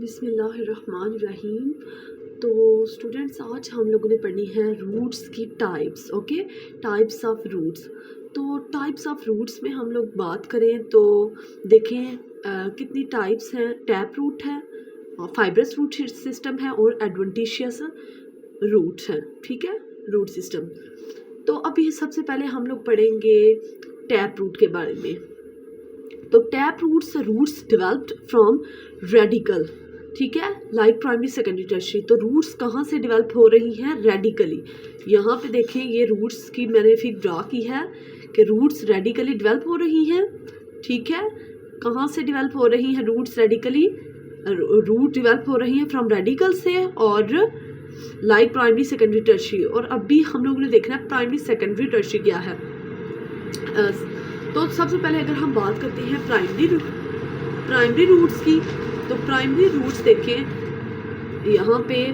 बिस्मिल्लाहिर्रहमानिर्रहीम। तो स्टूडेंट्स, आज हम लोगों ने पढ़नी है रूट्स की types. Okay, types of roots. तो टाइप्स ऑफ रूट्स में हम लोग बात करें तो देखें कितनी टाइप्स हैं। टैप रूट है, फाइब्रस रूट सिस्टम है और एडवेंटिशियस रूट है। ठीक है, रूट सिस्टम। तो अभी सबसे पहले हम लोग पढ़ेंगे टैप रूट के बारे में। तो tap roots developed from radicle. ठीक है, लाइक प्राइमरी सेकेंडरी टर्शियरी। तो रूट्स कहाँ से डेवलप हो रही हैं? रेडिकली। यहाँ पे देखें, ये रूट्स की मैंने फिर ड्रा की है कि रूट्स रेडिकली डेवलप हो रही हैं। ठीक है, कहाँ से डेवलप हो रही हैं रूट्स? रेडिकली। रूट डेवलप हो रही हैं फ्रॉम रेडिकल से और लाइक प्राइमरी सेकेंडरी टर्शियरी। और अभी हम लोगों ने देखना है प्राइमरी सेकेंडरी टर्शियरी क्या है। तो सबसे पहले अगर हम बात करते हैं प्राइमरी रूट्स की, तो प्राइमरी रूट्स देखें यहाँ पे।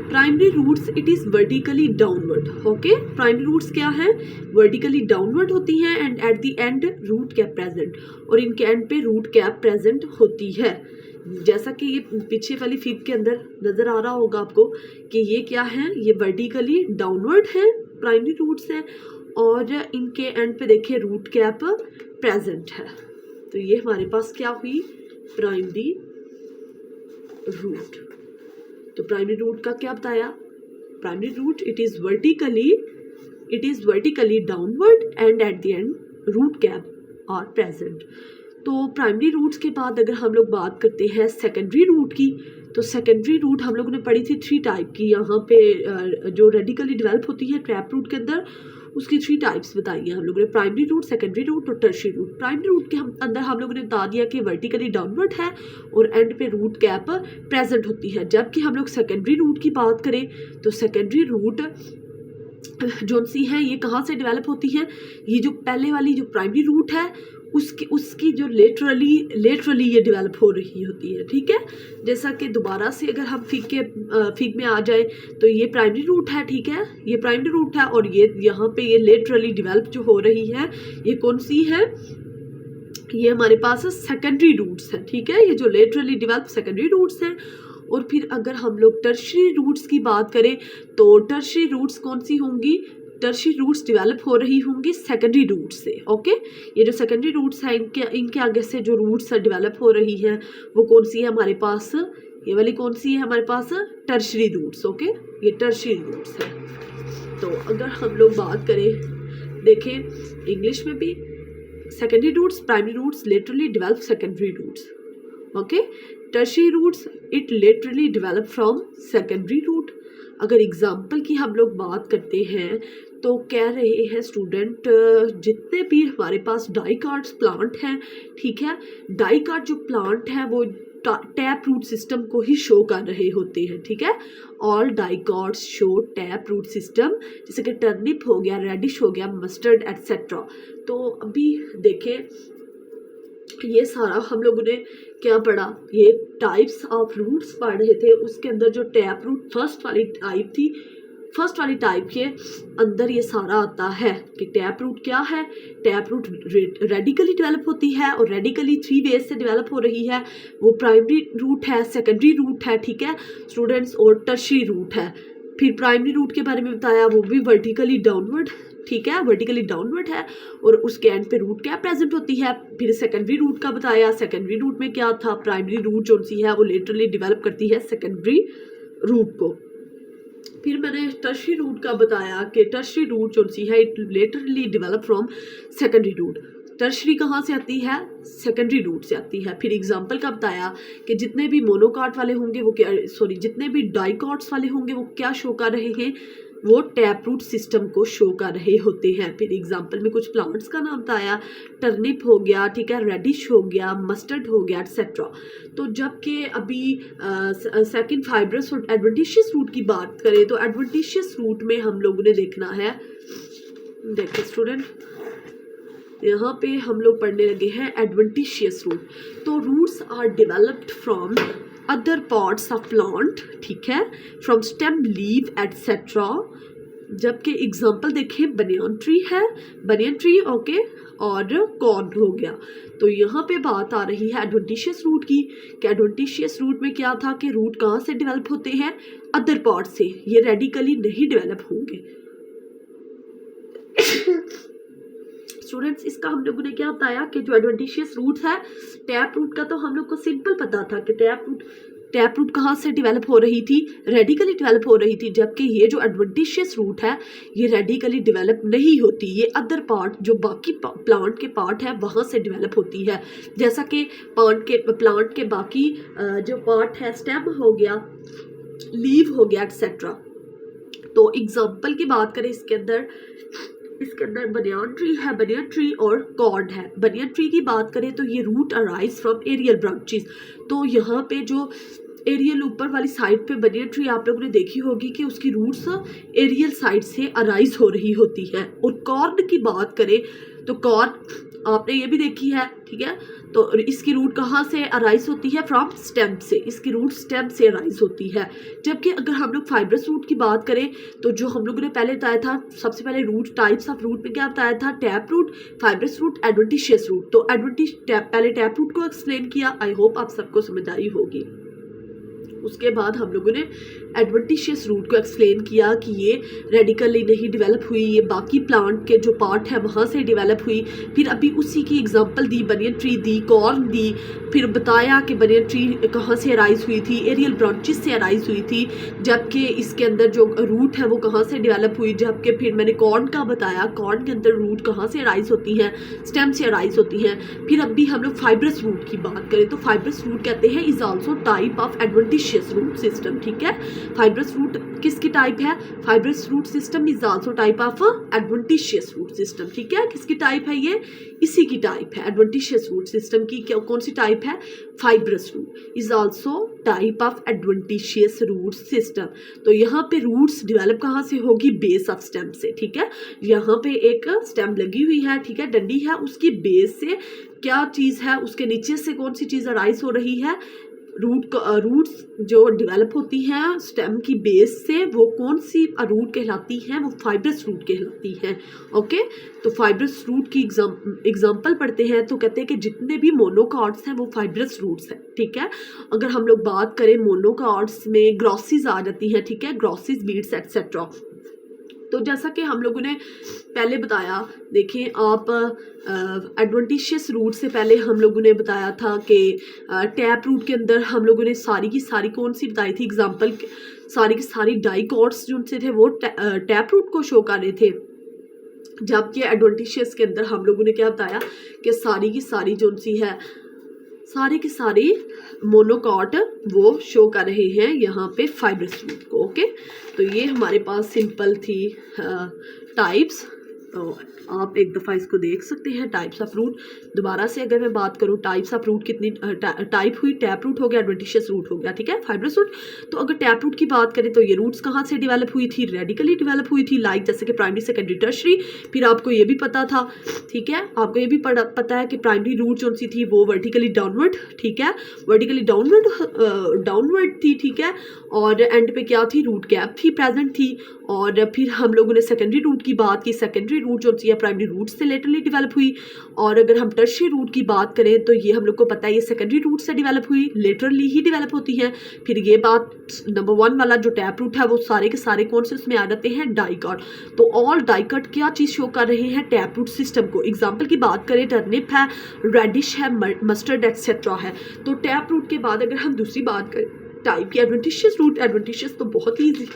Primary roots it is vertically downward. Okay, primary roots क्या है? वर्टिकली डाउनवर्ड होती हैं and at the end root cap present, और इनके एंड पे रूट कैप प्रेजेंट होती है। जैसा कि ये पीछे वाली फिगर के अंदर नज़र आ रहा होगा आपको कि ये क्या है, ये वर्टिकली डाउनवर्ड है, प्राइमरी रूट्स हैं, और इनके एंड पे देखिए रूट कैप प्रेजेंट है। तो ये हमारे पास क्या हुई? Primary root. तो प्राइमरी रूट का क्या बताया? Primary root it is vertically downward and at the end root cap are present. तो प्राइमरी रूट्स के बाद अगर हम लोग बात करते हैं सेकेंडरी रूट की, तो सेकेंडरी रूट हम लोगों ने पढ़ी थी 3 टाइप की। यहाँ पे जो रेडिकली डेवलप होती है ट्रैप रूट के अंदर, उसकी 3 टाइप्स बताई हैं हम लोगों ने। प्राइमरी रूट, सेकेंडरी रूट और टर्शियरी रूट। प्राइमरी रूट के अंदर हम लोगों ने बता दिया कि वर्टिकली डाउनवर्ड है और एंड पे रूट कैप प्रेजेंट होती है। जबकि हम लोग सेकेंडरी रूट की बात करें तो सेकेंडरी रूट जो सी है ये कहाँ से डेवलप होती है? ये जो पहले वाली जो प्राइमरी रूट है उसकी जो लेटरली ये डेवलप हो रही होती है। ठीक है, जैसा कि दोबारा से अगर हम फिग में आ जाए तो ये प्राइमरी रूट है। ठीक है, ये प्राइमरी रूट है और ये यहाँ पे ये लेटरली डेवलप जो हो रही है ये कौन सी है? ये हमारे पास सेकेंडरी रूट्स हैं। ठीक है, ये जो लेटरली डेवलप सेकेंडरी रूट्स हैं। और फिर अगर हम लोग टर्शियरी रूट्स की बात करें तो टर्शियरी रूट्स कौन सी होंगी? टर्शियरी रूट्स डेवलप हो रही होंगी सेकेंडरी रूट्स से। ओके, ये जो सेकेंडरी रूट्स हैं इनके आगे से जो रूट्स डेवलप हो रही हैं वो कौन सी है हमारे पास? ये वाली कौन सी है हमारे पास? Tertiary roots. ओके, ये टर्शियरी रूट्स है। तो अगर हम लोग बात करें, देखें इंग्लिश में भी secondary roots, primary roots laterally develop secondary roots. Okay, tertiary roots it laterally develop from secondary root. अगर एग्जाम्पल की हम लोग बात करते हैं तो कह रहे हैं स्टूडेंट, जितने भी हमारे पास डाइकार्ड्स प्लांट हैं, ठीक है, डाइकार्ड जो प्लांट है वो टैप रूट सिस्टम को ही शो कर रहे होते हैं। ठीक है, all dicots show tap root system, जैसे कि टर्निप हो गया, रेडिश हो गया, मस्टर्ड एट्सेट्रा। तो अभी देखें, ये सारा हम लोगों ने क्या पढ़ा? ये टाइप्स ऑफ रूट्स पढ़ रहे थे। उसके अंदर जो टैप रूट फर्स्ट वाली टाइप थी, फर्स्ट वाली टाइप के अंदर ये सारा आता है कि टैप रूट क्या है। टैप रूट रेडिकली डेवलप होती है और रेडिकली 3 वेज से डेवलप हो रही है। वो प्राइमरी रूट है, सेकेंडरी रूट है, ठीक है स्टूडेंट्स, और टर्शियरी रूट है। फिर प्राइमरी रूट के बारे में बताया, वो भी वर्टिकली डाउनवर्ड, ठीक है, वर्टिकली डाउनवर्ड है और उसके एंड पे रूट क्या प्रेजेंट होती है। फिर सेकेंडरी रूट का बताया, सेकेंडरी रूट में क्या था? प्राइमरी रूट जो सी है वो लेटरली डेवलप करती है सेकेंडरी रूट को। फिर मैंने टर्शियरी रूट का बताया कि टर्शियरी रूट जो सी है it laterally develop from secondary root. Tertiary कहाँ से आती है? सेकेंडरी रूट से आती है। फिर एग्जांपल का बताया कि जितने भी मोनोकाट वाले होंगे वो क्या, सॉरी, जितने भी डाइकॉट्स वाले होंगे वो क्या शो कर रहे हैं? वो टैप रूट सिस्टम को शो कर रहे होते हैं। फिर एग्जांपल में कुछ प्लांट्स का नाम बताया, टर्निप हो गया, ठीक है, रेडिश हो गया, मस्टर्ड हो गया, एटसेट्रा। तो जबकि अभी सेकंड फाइब्रस और एडवेंटिशियस रूट की बात करें तो एडवेंटिशियस रूट में हम लोगों ने देखना है, देखिए स्टूडेंट, यहाँ पे हम लोग पढ़ने लगे हैं एडवेंटिशियस रूट। तो roots are developed from other parts of plant, ठीक है, फ्रॉम स्टेम, लीव एटसेट्रा। जबकि एग्जांपल देखें, बनियान ट्री है, बनियान ट्री, ओके, और कॉर्न हो गया। तो यहाँ पे बात आ रही है एडवेंटिशियस रूट की कि एडवेंटिशियस रूट में क्या था कि रूट कहाँ से डेवलप होते हैं, अदर पार्ट से, ये रेडिकली नहीं डेवलप होंगे। स्टूडेंट्स, इसका हम लोगों ने क्या बताया कि जो एडवेंटिशियस रूट है, टैप रूट का तो हम लोग को सिंपल पता था कि टैप रूट कहाँ से डेवलप हो रही थी, रेडिकली डेवलप हो रही थी, जबकि ये जो एडवेंटिशियस रूट है ये रेडिकली डेवलप नहीं होती, ये अदर पार्ट जो बाकी प्लांट के पार्ट है वहाँ से डेवलप होती है। जैसा कि प्लांट के बाकी जो पार्ट है, स्टेम हो गया, लीव हो गया, एक्सेट्रा। तो एग्जाम्पल की बात करें इसके अंदर बनियान ट्री है, बनियान ट्री और कॉर्ड है। बनियान ट्री की बात करें तो ये root arise from aerial branches. तो यहाँ पे जो एरियल ऊपर वाली साइड पे बनियान ट्री आप लोगों ने देखी होगी कि उसकी रूट्स एरियल साइड से अराइज हो रही होती है। और कॉर्ड की बात करें तो कॉर्ड आपने ये भी देखी है, ठीक है। तो इसकी रूट कहाँ से अराइज होती है, फ्रॉम स्टेम से, इसकी रूट स्टेम से अराइज होती है। जबकि अगर हम लोग फाइब्रस रूट की बात करें तो जो हम लोगों ने पहले बताया था, सबसे पहले रूट टाइप्स ऑफ रूट में क्या बताया था, tap root, fibrous root, adventitious root. तो पहले टैप रूट को एक्सप्लेन किया, आई होप आप सबको समझ आई होगी। उसके बाद हम लोगों ने एडवेंटिशियस रूट को एक्सप्लेन किया कि ये रेडिकली नहीं डेवलप हुई, ये बाकी प्लांट के जो पार्ट है वहाँ से डेवलप हुई। फिर अभी उसी की एग्जांपल दी, बनियन ट्री दी, कॉर्न दी, फिर बताया कि बनियन ट्री कहाँ से अराइज हुई थी, एरियल ब्रांचेस से अराइज हुई थी, जबकि इसके अंदर जो रूट है वो कहाँ से डेवलप हुई। जबकि फिर मैंने कॉर्न का बताया, कॉर्न के अंदर रूट कहाँ से अराइज होती हैं, स्टेम से अराइज होती हैं। फिर अभी हम लोग फाइब्रस रूट की बात करें तो फाइब्रस रूट कहते हैं is also type of adventitious root system, ठीक है। फाइब्रस रूट किसकी टाइप है, fibrous root system is also type of adventitious root system, ठीक है। किसकी टाइप है ये, इसी की टाइप है, एडवेंटिशियस रूट सिस्टम की। कौन सी टाइप है, fibrous root is also type of adventitious root system. तो यहाँ पे रूट्स डेवलप कहाँ से होगी, बेस ऑफ स्टेम से, ठीक है। यहाँ पे एक स्टेम लगी हुई है, ठीक है, डंडी है, उसकी बेस से क्या चीज़ है, उसके नीचे से कौन सी चीज़ अराइज हो रही है, रूट्स जो डेवलप होती हैं स्टेम की बेस से, वो कौन सी रूट कहलाती हैं, वो फाइब्रस रूट कहलाती हैं। ओके, तो फाइब्रस रूट की एग्जांपल पढ़ते हैं तो कहते हैं कि जितने भी मोनोकॉट्स हैं वो फाइब्रस रूट्स हैं, ठीक है। अगर हम लोग बात करें मोनोकॉट्स में ग्रॉसिस आ जाती हैं, ठीक है, ग्रॉसिस, बीड्स एक्सेट्रा। तो जैसा कि हम लोगों ने पहले बताया, देखें आप एडवेंटिशियस रूट से पहले हम लोगों ने बताया था कि टैप रूट के अंदर हम लोगों ने सारी की सारी कौन सी बताई थी एग्जांपल, सारी की सारी डाइकॉट्स जो उनसे थे वो टैप रूट को शो कर रहे थे। जबकि एडवेंटिशियस के अंदर हम लोगों ने क्या बताया कि सारी की सारी जो उनसी है, सारे के सारे मोनोकॉट वो शो कर रहे हैं यहाँ पे फाइब्रस रूट को। ओके, तो ये हमारे पास सिंपल थी टाइप्स। तो आप एक दफ़ा इसको देख सकते हैं, टाइप्स ऑफ रूट। दोबारा से अगर मैं बात करूँ टाइप्स ऑफ रूट कितनी टाइप हुई, टैप रूट हो गया, एडवेंटिशियस रूट हो गया, ठीक है, फाइब्रस रूट। तो अगर टैप रूट की बात करें तो ये रूट्स कहाँ से डेवलप हुई थी, रेडिकली डेवलप हुई थी, लाइक जैसे कि प्राइमरी, सेकेंडरी, टर्शरी। फिर आपको ये भी पता था, ठीक है, आपको ये भी पता है कि प्राइमरी रूट जो सी थी वो वर्टिकली डाउनवर्ड, ठीक है, वर्टिकली डाउनवर्ड थी, ठीक है। और एंड पे क्या थी, रूट कैप थी, प्रेजेंट थी। और फिर हम लोगों ने सेकेंडरी रूट की बात की, सेकेंडरी रूट जो सी है प्राइमरी रूट से लेटरली डेवलप हुई। और अगर हम टर्शियरी रूट की बात करें तो ये हम लोग को पता है ये सेकेंडरी रूट से डेवलप हुई, लेटरली ही डेवलप होती है। फिर ये बात नंबर 1 वाला जो टैप रूट है वो सारे के सारे कौन से उसमें आ जाते हैं, डाइकॉट। तो ऑल डाइकॉट क्या चीज़ शो कर रहे हैं, टैप रूट सिस्टम को। एग्जाम्पल की बात करें, टर्निप है, रेडिश है, मस्टर्ड एक्सेट्रा है। तो टैप रूट के बाद अगर हम दूसरी बात करें टाइप की, एडवेंटिशियस रूट, एडवेंटिशियस तो बहुत ही ईजी,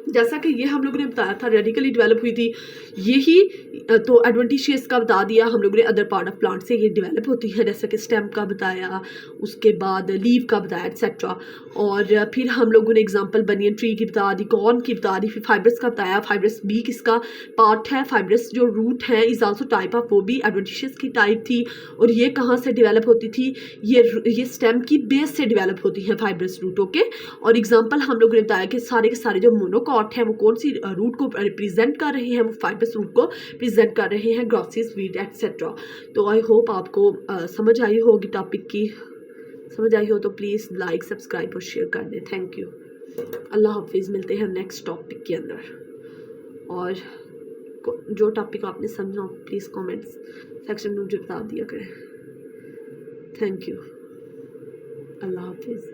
जैसा कि ये हम लोगों ने बताया था रेडिकली डेवलप हुई थी, यही तो एडवेंटिशियस का बता दिया हम लोगों ने, अदर पार्ट ऑफ प्लांट से ये डेवलप होती है, जैसे कि स्टेम का बताया, उसके बाद लीव का बताया एक्सेट्रा। और फिर हम लोगों ने एग्जांपल बनियन ट्री की बता दी, कॉर्न की बता दी, फिर फाइब्रस का बताया, फाइब्रस भी किसका पार्ट है, फाइब्रस जो रूट है इज आल्सो टाइप ऑफ, वो भी एडवेंटिशियस की टाइप थी। और ये कहाँ से डेवलप होती थी, ये स्टेम की बेस से डेवलप होती है फाइब्रस रूट। ओके, और एग्जाम्पल हम लोगों ने बताया कि सारे के सारे जो मोनोकॉट है वो कौन सी रूट को रिप्रेजेंट कर रहे हैं, वो फाइब्रस रूट को प्रेजेंट कर रहे हैं, ग्रॉसिस, वीट एक्सेट्रा। तो आई होप आपको समझ आई होगी, टॉपिक की समझ आई हो तो प्लीज़ लाइक, सब्सक्राइब और शेयर कर दें। थैंक यू, अल्लाह हाफिज़, मिलते हैं नेक्स्ट टॉपिक के अंदर। और जो टॉपिक आपने समझा हो प्लीज़ कमेंट्स सेक्शन में मुझे बता दिया करें। Thank you. अल्लाह हाफिज़।